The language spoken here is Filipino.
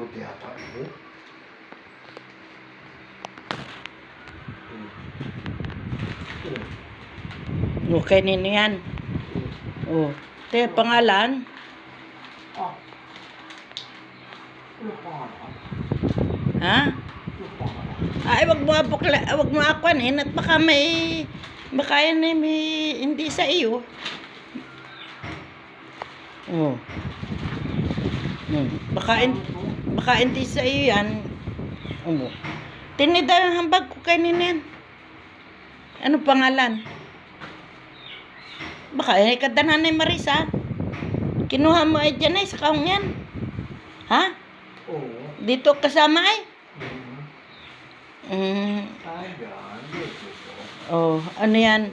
Kulot yata ito. Okay nino yan. Oh. Te, pangalan? Ah. Ano pangalan? Ha? Ano pangalan? Ay, wag mo akwanin at baka yan ay may hindi sa iyo. Oh. Baka hindi sa iyo yan. Oh. Tinida yung hambag ko kay Ninen. Ano pangalan? Baka ay kadanan ni Marisa. Kinuha mo ay dyan ay sa kaong yan. Ha? Oo. Dito kasama ay? Ayan. Dito. Oh, ano yan?